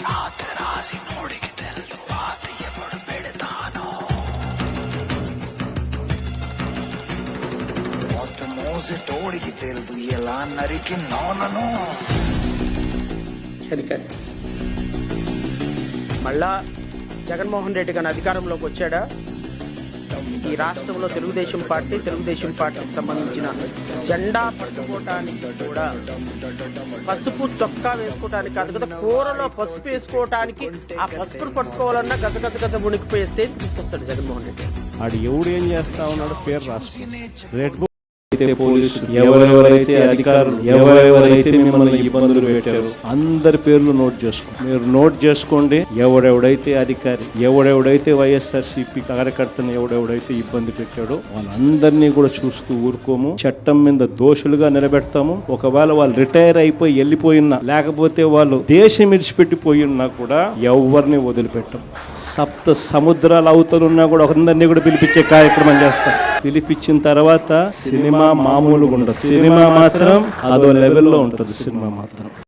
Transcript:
రాత్రి రాసి నోడికి తెలుసు వాత ఎప్పుడు పెడతాను మొత్తం మోసి తోడికి తెలుసు ఎలా నరికి నోనను మళ్ళా జగన్మోహన్ రెడ్డి గారి అధికారంలోకి వచ్చాడా ఈ రాష్ట్రంలో తెలుగుదేశం పార్టీకి సంబంధించిన జెండా పట్టుకోవటానికి కూడా పసుపు చొక్కా వేసుకోవటానికి కాదు కదా, కూరలో పసుపు వేసుకోవటానికి ఆ పసుపును పట్టుకోవాలన్నా గజ ఉనికిపోయే స్టేజ్ తీసుకొస్తాడు జగన్మోహన్ రెడ్డి. ఆడు ఎవడు ఏం చేస్తా ఉన్నాడు పేరు రాష్ట్రం రెడ్ బుక్ అయితే పోలీసులు ఎవరెవరైతే అధికారులు ఎవరెవరైతే మిమ్మల్ని ఇబ్బందులు పెట్టారు అందరి పేర్లు నోట్ చేసుకోండి. మీరు నోట్ చేసుకోండి. ఎవడెవడైతే అధికారి ఎవడెవడైతే వైఎస్ఆర్సీపీ కార్యకర్తను ఎవడెవడైతే ఇబ్బంది పెట్టాడో వాళ్ళందరినీ కూడా చూస్తూ ఊరుకోము. చట్టం మీద దోషులుగా నిలబెడతాము. ఒకవేళ వాళ్ళు రిటైర్ అయిపోయి వెళ్ళిపోయినా లేకపోతే వాళ్ళు దేశం విడిచిపెట్టిపోయినా కూడా ఎవరిని వదిలిపెట్టం. సప్త సముద్రాల అవతలున్నా కూడా అందరినీ కూడా పిలిపించే కార్యక్రమం చేస్తాం. పిలిపించిన తర్వాత సినిమా మామూలుగా ఉండదు. సినిమా మాత్రం అదో లెవెల్లో ఉంటుంది. సినిమా మాత్రం